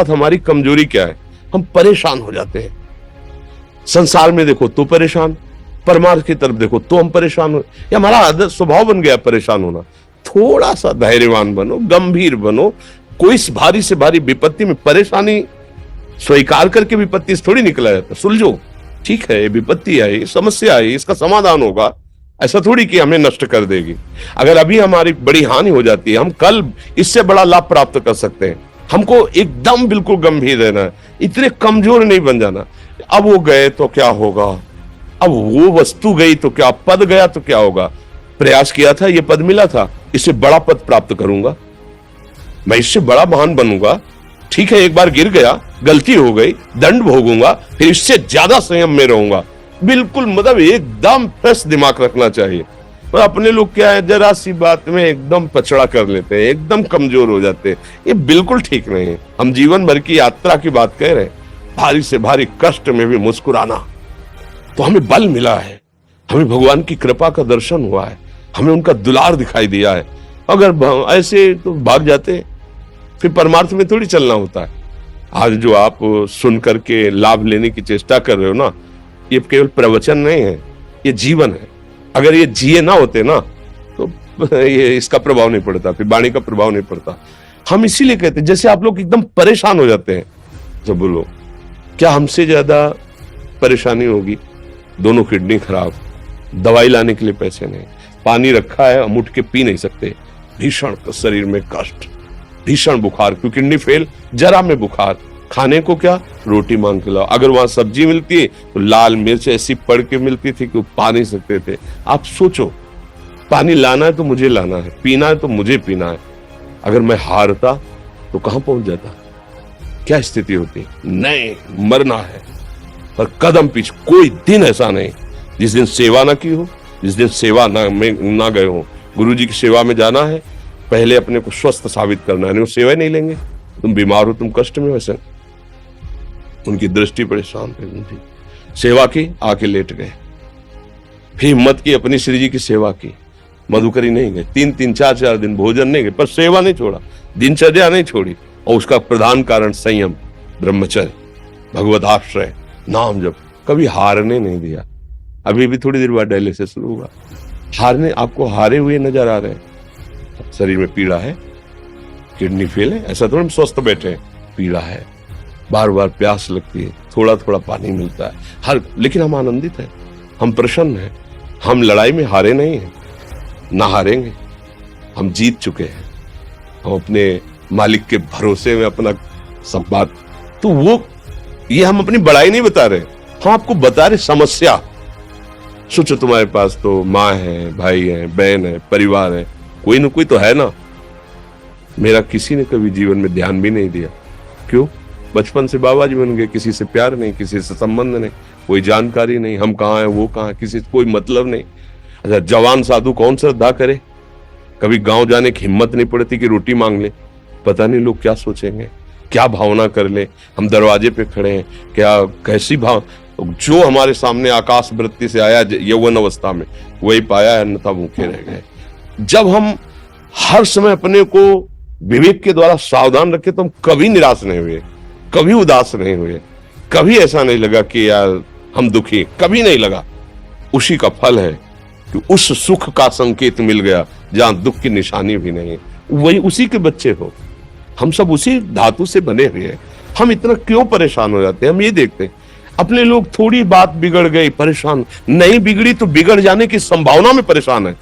हमारी कमजोरी क्या है, हम परेशान हो जाते हैं। संसार में देखो तो परेशान, परमार्थ की तरफ देखो तो हम परेशान हो, ये हमारा आदत स्वभाव बन गया परेशान होना। थोड़ा सा धैर्यवान बनो, गंभीर बनो। कोई भारी से भारी विपत्ति में परेशानी स्वीकार करके विपत्ति से थोड़ी निकला जाता। सुलझो, ठीक है, विपत्ति आई, समस्या आई, इसका समाधान होगा, ऐसा थोड़ी कि हमें नष्ट कर देगी। अगर अभी हमारी बड़ी हानि हो जाती है, हम कल इससे बड़ा लाभ प्राप्त कर सकते हैं। हमको एकदम बिल्कुल गंभीर रहना है, इतने कमजोर नहीं बन जाना। अब वो गए तो क्या होगा, अब वो वस्तु गई तो क्या, पद गया तो क्या होगा। प्रयास किया था, ये पद मिला था, इससे बड़ा पद प्राप्त करूंगा, मैं इससे बड़ा महान बनूंगा। ठीक है, एक बार गिर गया, गलती हो गई, दंड भोगूंगा, फिर इससे ज्यादा संयम में रहूंगा। बिल्कुल मतलब एकदम फ्रेश दिमाग रखना चाहिए। और अपने लोग क्या है, जरा सी बात में एकदम पछड़ा कर लेते हैं, एकदम कमजोर हो जाते हैं। ये बिल्कुल ठीक नहीं है। हम जीवन भर की यात्रा की बात कह रहे हैं, भारी से भारी कष्ट में भी मुस्कुराना, तो हमें बल मिला है, हमें भगवान की कृपा का दर्शन हुआ है, हमें उनका दुलार दिखाई दिया है। अगर ऐसे तो भाग जाते, फिर परमार्थ में थोड़ी चलना होता है। आज जो आप सुन करके लाभ लेने की चेष्टा कर रहे हो ना, ये केवल प्रवचन नहीं है, ये जीवन है। अगर ये जिए ना होते ना तो ये इसका प्रभाव नहीं पड़ता, फिर वाणी का प्रभाव नहीं पड़ता। हम इसीलिए कहते हैं, जैसे आप लोग एकदम परेशान हो जाते हैं, तो बोलो क्या हमसे ज्यादा परेशानी होगी। दोनों किडनी खराब, दवाई लाने के लिए पैसे नहीं, पानी रखा है हम उठ के पी नहीं सकते, भीषण शरीर में कष्ट, भीषण बुखार, क्योंकि किडनी फेल, जरा में बुखार, खाने को क्या, रोटी मांग के लाओ। अगर वहां सब्जी मिलती है तो लाल मिर्च ऐसी पड़ के मिलती थी कि वो पा नहीं सकते थे। आप सोचो, पानी लाना है तो मुझे लाना है, पीना है तो मुझे पीना है। अगर मैं हारता तो कहां पहुंच जाता, क्या स्थिति होती। नहीं, मरना है, पर कदम पीछे। कोई दिन ऐसा नहीं जिस दिन सेवा ना की हो, जिस दिन सेवा ना गए हो। गुरु जी की सेवा में जाना है, पहले अपने को स्वस्थ साबित करना है, नहीं वो सेवा ही नहीं लेंगे। तुम बीमार हो, तुम कष्ट में, वैसे उनकी दृष्टि परेशान थी, सेवा की, आके लेट गए। फिर हिम्मत की, अपनी श्री जी की सेवा की, मधुकरी नहीं गए, 3-3, 4-4 दिन भोजन नहीं गए, पर सेवा नहीं छोड़ा, दिनचर्या नहीं छोड़ी। और उसका प्रधान कारण संयम, ब्रह्मचर्य, भगवत आश्रय, नाम जप, कभी हारने नहीं दिया। अभी भी थोड़ी देर बाद डायलिसिस शुरू हुआ, हारने, आपको हारे हुए नजर आ रहे हैं। शरीर में पीड़ा है, किडनी फेल है, ऐसा थोड़ा हम स्वस्थ बैठे हैं, पीड़ा है, बार बार प्यास लगती है, थोड़ा थोड़ा पानी मिलता है, हर, लेकिन हम आनंदित हैं, हम प्रसन्न हैं, हम लड़ाई में हारे नहीं हैं, ना हारेंगे, हम जीत चुके हैं। हम अपने मालिक के भरोसे में अपना सब बात, तो वो ये हम अपनी बड़ाई नहीं बता रहे, हम आपको बता रहे समस्या। सोचो तुम्हारे पास तो माँ है, भाई है, बहन है, परिवार है, कोई ना कोई तो है ना। मेरा किसी ने कभी जीवन में ध्यान भी नहीं दिया, क्यों? बचपन से बाबा जी बन गए, किसी से प्यार नहीं, किसी से संबंध नहीं, कोई जानकारी नहीं, हम कहाँ हैं, वो कहाँ है, किसी से कोई मतलब नहीं। अच्छा, जवान साधु कौन श्रद्धा करे? कभी गांव जाने की हिम्मत नहीं पड़ती कि रोटी मांग ले, पता नहीं लोग क्या सोचेंगे, क्या भावना कर ले। हम दरवाजे पे खड़े हैं, क्या कैसी भाव, जो हमारे सामने आकाश वृत्ति से आया यौवन अवस्था में, वही पाया है, अन्यथा भूखे रह गए। जब हम हर समय अपने को विवेक के द्वारा सावधान रखे, तो हम कभी निराश नहीं हुए, कभी उदास नहीं हुए, कभी ऐसा नहीं लगा कि यार हम दुखी, कभी नहीं लगा। उसी का फल है कि उस सुख का संकेत मिल गया जहां दुख की निशानी भी नहीं है, वही उसी के बच्चे हो। हम सब उसी धातु से बने हुए हैं। हम इतना क्यों परेशान हो जाते हैं? हम ये देखते हैं अपने लोग, थोड़ी बात बिगड़ गई परेशान, नहीं बिगड़ी तो बिगड़ जाने की संभावना में परेशान है।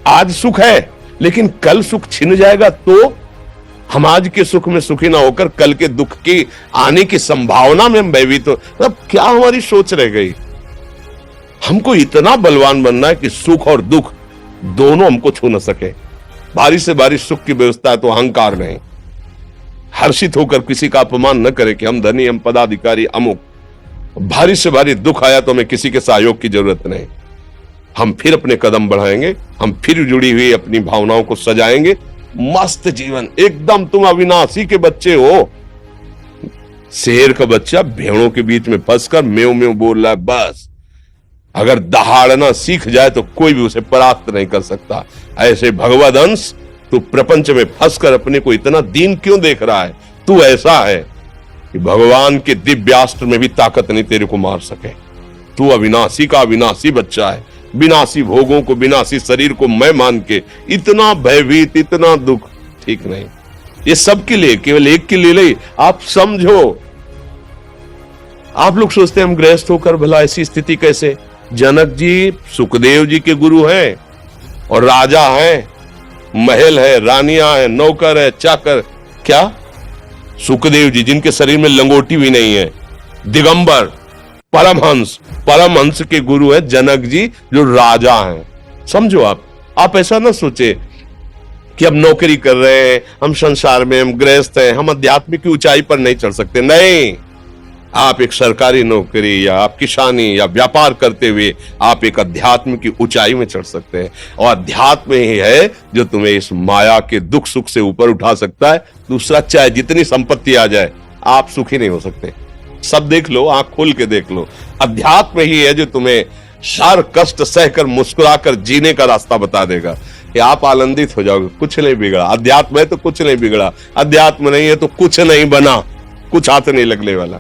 आज सुख है, लेकिन कल सुख छिन जाएगा तो हम आज के सुख में सुखी ना होकर कल के दुख की आने की संभावना में हम भयभीत हो। मतलब क्या हमारी सोच रह गई? हमको इतना बलवान बनना है कि सुख और दुख दोनों हमको छू न सके। भारी से भारी सुख की व्यवस्था है तो अहंकार नहीं, हर्षित होकर किसी का अपमान न करे कि हम धनी, हम पदाधिकारी, अमुक। भारी से भारी दुख आया तो हमें किसी के सहयोग की जरूरत नहीं, हम फिर अपने कदम बढ़ाएंगे, हम फिर जुड़ी हुई अपनी भावनाओं को सजाएंगे। मस्त जीवन एकदम, तुम अविनाशी के बच्चे हो। शेर का बच्चा भेड़ों के बीच में फंसकर म्यों म्यों बोल रहा है, बस अगर दहाड़ना सीख जाए तो कोई भी उसे परास्त नहीं कर सकता। ऐसे भगवद अंश, तू प्रपंच में फंसकर अपने को इतना दीन क्यों देख रहा है? तू ऐसा है, कि भगवान के दिव्यास्त्र में भी ताकत नहीं तेरे को मार सके। तू अविनाशी का अविनाशी बच्चा है, विनाशी भोगों को, विनाशी शरीर को मैं मान के इतना भयभीत, इतना दुख ठीक नहीं। ये सबके लिए, केवल एक के लिए नहीं। आप समझो, आप लोग सोचते हैं हम गृहस्थ होकर भला ऐसी स्थिति कैसे। जनक जी सुखदेव जी के गुरु हैं और राजा हैं, महल है, रानियां हैं, नौकर है, चाकर। क्या सुखदेव जी जिनके शरीर में लंगोटी भी नहीं है, दिगंबर, परमहंस, परमहंस के गुरु है जनक जी जो राजा हैं। समझो आप ऐसा ना सोचे कि अब नौकरी कर रहे हैं, हम संसार में, हम गृहस्थ हैं, हम आध्यात्मिक की ऊंचाई पर नहीं चढ़ सकते। नहीं, आप एक सरकारी नौकरी या आप किसानी या व्यापार करते हुए आप एक अध्यात्म की ऊंचाई में चढ़ सकते हैं। और अध्यात्म ही है जो तुम्हें इस माया के दुख सुख से ऊपर उठा सकता है। दूसरा, चाहे जितनी संपत्ति आ जाए, आप सुखी नहीं हो सकते। सब देख लो, आंख खोल के देख लो, अध्यात्म ही है जो तुम्हें हर कष्ट सहकर मुस्कुराकर जीने का रास्ता बता देगा कि आप आनंदित हो जाओगे। कुछ नहीं बिगड़ा, अध्यात्म है तो कुछ नहीं बिगड़ा, अध्यात्म नहीं है तो कुछ नहीं बना, कुछ हाथ नहीं लगने वाला।